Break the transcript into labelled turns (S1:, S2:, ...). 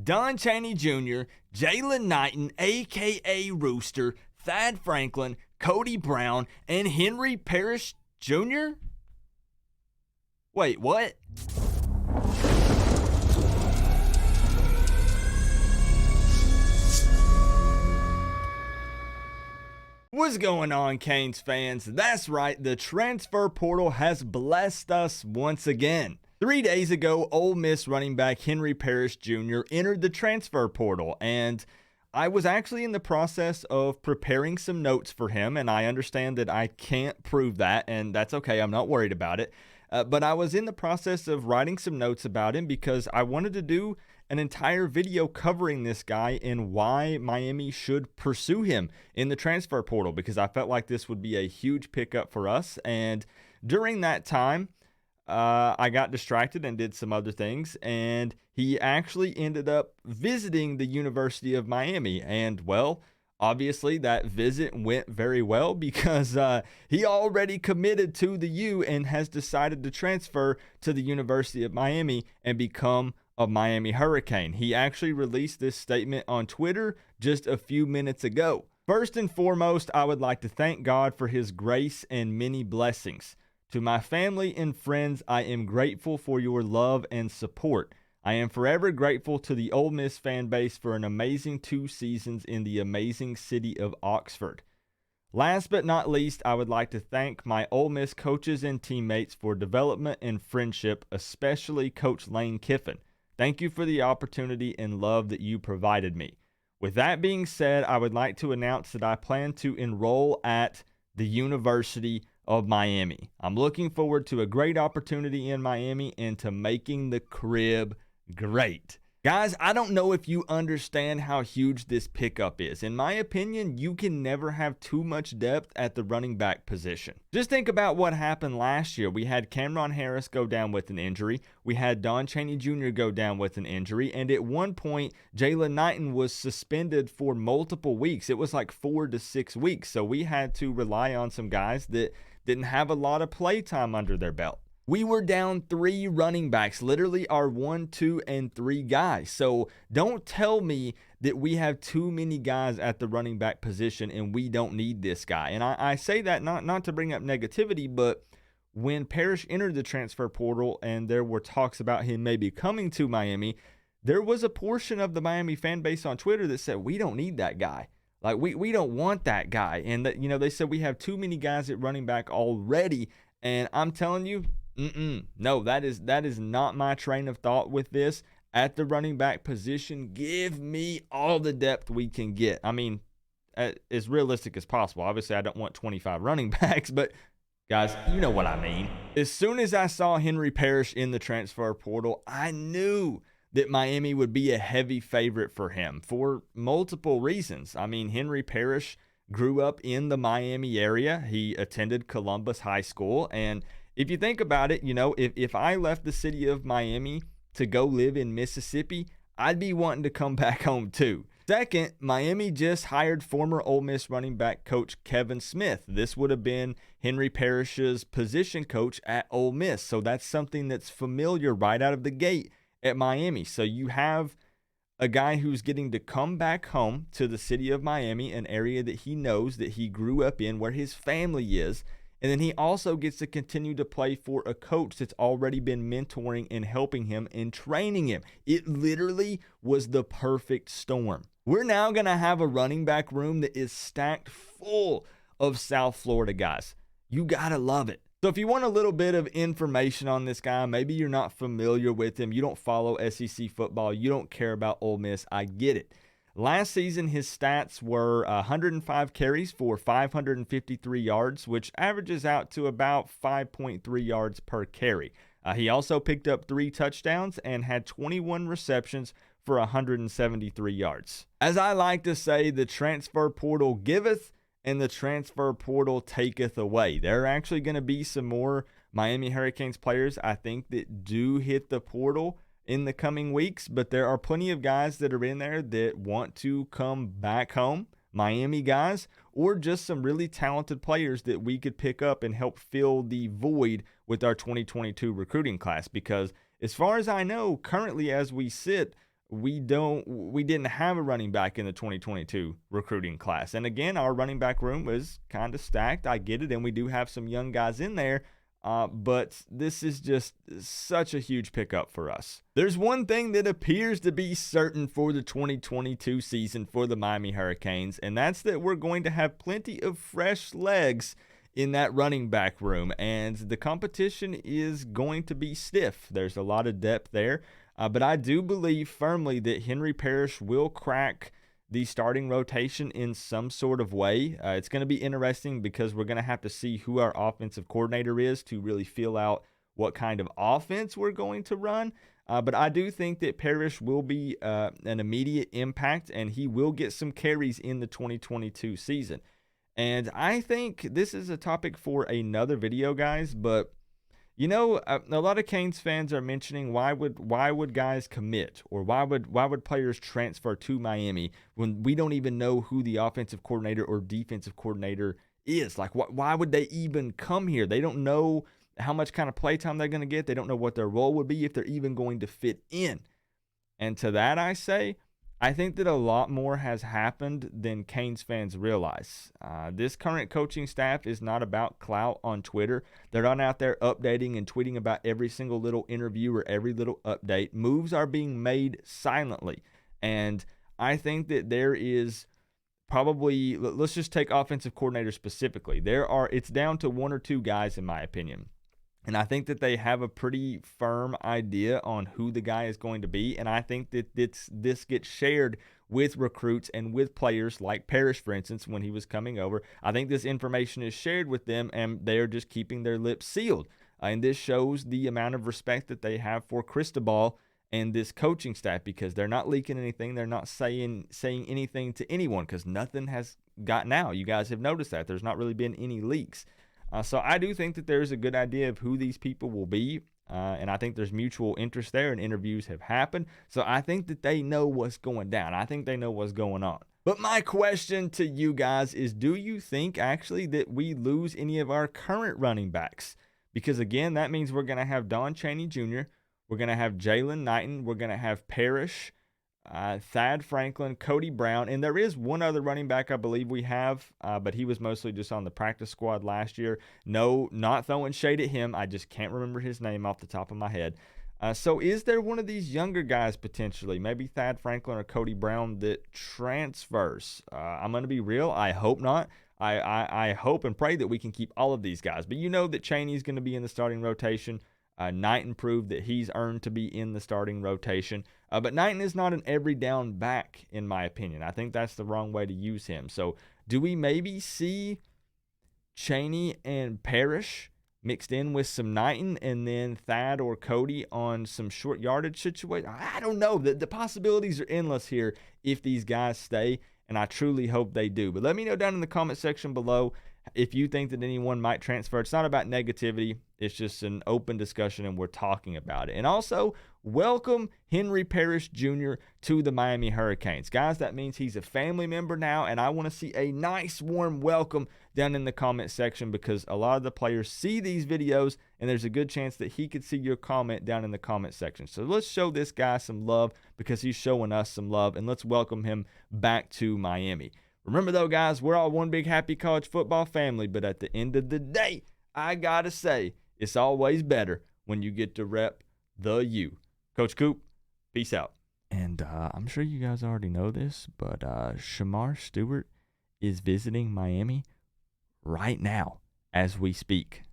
S1: Don Chaney Jr., Jalen Knighton, a.k.a. Rooster, Thad Franklin, Cody Brown, and Henry Parrish Jr.? Wait, what? What's going on, Canes fans? That's right, the transfer portal has blessed us once again. 3 days ago, Ole Miss running back Henry Parrish Jr. entered the transfer portal, and I was actually in the process of preparing some notes for him, and I understand that I can't prove that, and that's okay. I'm not worried about it. But I was in the process of writing some notes about him because I wanted to do an entire video covering this guy and why Miami should pursue him in the transfer portal, because I felt like this would be a huge pickup for us. And during that time, I got distracted and did some other things, and he actually ended up visiting the University of Miami. And, well, obviously that visit went very well because he already committed to the U and has decided to transfer to the University of Miami and become a Miami Hurricane. He actually released this statement on Twitter just a few minutes ago. First and foremost, I would like to thank God for his grace and many blessings. To my family and friends, I am grateful for your love and support. I am forever grateful to the Ole Miss fan base for an amazing 2 seasons in the amazing city of Oxford. Last but not least, I would like to thank my Ole Miss coaches and teammates for development and friendship, especially Coach Lane Kiffin. Thank you for the opportunity and love that you provided me. With that being said, I would like to announce that I plan to enroll at the University of Miami. I'm looking forward to a great opportunity in Miami and to making the crib great. Guys, I don't know if you understand how huge this pickup is. In my opinion, you can never have too much depth at the running back position. Just think about what happened last year. We had Cameron Harris go down with an injury. We had Don Chaney Jr. go down with an injury. And at one point, Jalen Knighton was suspended for multiple weeks. It was like 4 to 6 weeks. So we had to rely on some guys that didn't have a lot of play time under their belt. We were down 3 running backs, literally our 1, 2, and 3 guys. So don't tell me that we have too many guys at the running back position and we don't need this guy. And I say that not to bring up negativity, but when Parrish entered the transfer portal and there were talks about him maybe coming to Miami, there was a portion of the Miami fan base on Twitter that said, we don't need that guy. Like, we don't want that guy. And that, they said we have too many guys at running back already. And I'm telling you, no, that is not my train of thought with this. At the running back position, give me all the depth we can get. I mean, as realistic as possible. Obviously, I don't want 25 running backs, but guys, you know what I mean. As soon as I saw Henry Parrish in the transfer portal, I knew that Miami would be a heavy favorite for him for multiple reasons. I mean, Henry Parrish grew up in the Miami area. He attended Columbus High School, and if you think about it, if I left the city of Miami to go live in Mississippi, I'd be wanting to come back home too. Second, Miami just hired former Ole Miss running back coach Kevin Smith. This would have been Henry Parrish's position coach at Ole Miss. So that's something that's familiar right out of the gate at Miami. So you have a guy who's getting to come back home to the city of Miami, an area that he knows, that he grew up in, where his family is. And then he also gets to continue to play for a coach that's already been mentoring and helping him and training him. It literally was the perfect storm. We're now going to have a running back room that is stacked full of South Florida guys. You got to love it. So if you want a little bit of information on this guy, maybe you're not familiar with him, you don't follow SEC football, you don't care about Ole Miss, I get it. Last season, his stats were 105 carries for 553 yards, which averages out to about 5.3 yards per carry. He also picked up 3 touchdowns and had 21 receptions for 173 yards. As I like to say, the transfer portal giveth and the transfer portal taketh away. There are actually going to be some more Miami Hurricanes players, I think, that do hit the portal in the coming weeks, but there are plenty of guys that are in there that want to come back home, Miami guys, or just some really talented players that we could pick up and help fill the void with our 2022 recruiting class. Because as far as I know, currently as we sit, we didn't have a running back in the 2022 recruiting class. And again, our running back room was kind of stacked. I get it, and we do have some young guys in there. But this is just such a huge pickup for us. There's one thing that appears to be certain for the 2022 season for the Miami Hurricanes, and that's that we're going to have plenty of fresh legs in that running back room, and the competition is going to be stiff. There's a lot of depth there, but I do believe firmly that Henry Parrish will crack the starting rotation in some sort of way. It's going to be interesting because we're going to have to see who our offensive coordinator is to really feel out what kind of offense we're going to run. But I do think that Parrish will be an immediate impact, and he will get some carries in the 2022 season. And I think this is a topic for another video, guys, but you know, a lot of Canes fans are mentioning why would guys commit, or why would players transfer to Miami when we don't even know who the offensive coordinator or defensive coordinator is? Like, why would they even come here? They don't know how much kind of play time they're going to get. They don't know what their role would be, if they're even going to fit in. And to that I say, I think that a lot more has happened than Canes fans realize. This current coaching staff is not about clout on Twitter. They're not out there updating and tweeting about every single little interview or every little update. Moves are being made silently. And I think that there is probably, let's just take offensive coordinator specifically. It's down to one or two guys, in my opinion. And I think that they have a pretty firm idea on who the guy is going to be. And I think that this gets shared with recruits and with players like Parrish, for instance, when he was coming over. I think this information is shared with them, and they're just keeping their lips sealed. And this shows the amount of respect that they have for Cristobal and this coaching staff, because they're not leaking anything. They're not saying anything to anyone, because nothing has gotten out. You guys have noticed that. There's not really been any leaks. So I do think that there's a good idea of who these people will be, and I think there's mutual interest there, and interviews have happened. So I think that they know what's going down. I think they know what's going on. But my question to you guys is, do you think actually that we lose any of our current running backs? Because again, that means we're going to have Don Chaney Jr., we're going to have Jalen Knighton, we're going to have Parrish, Thad Franklin, Cody Brown, and there is one other running back I believe we have, but he was mostly just on the practice squad last year. No, not throwing shade at him. I just can't remember his name off the top of my head. So is there one of these younger guys potentially, maybe Thad Franklin or Cody Brown, that transfers? I'm going to be real. I hope not. I hope and pray that we can keep all of these guys. But you know that Chaney's going to be in the starting rotation. Knighton proved that he's earned to be in the starting rotation. But Knighton is not an every down back, in my opinion. I think that's the wrong way to use him. So do we maybe see Chaney and Parrish mixed in with some Knighton, and then Thad or Cody on some short yardage situation? I don't know. The possibilities are endless here if these guys stay, and I truly hope they do. But let me know down in the comment section below if you think that anyone might transfer. It's not about negativity. It's just an open discussion, and we're talking about it. And also, welcome Henry Parrish Jr. to the Miami Hurricanes. Guys, that means he's a family member now, and I want to see a nice, warm welcome down in the comment section, because a lot of the players see these videos, and there's a good chance that he could see your comment down in the comment section. So let's show this guy some love, because he's showing us some love, and let's welcome him back to Miami. Remember, though, guys, we're all one big happy college football family, but at the end of the day, I got to say, it's always better when you get to rep the U. Coach Coop, peace out. And I'm sure you guys already know this, but Shamar Stewart is visiting Miami right now as we speak.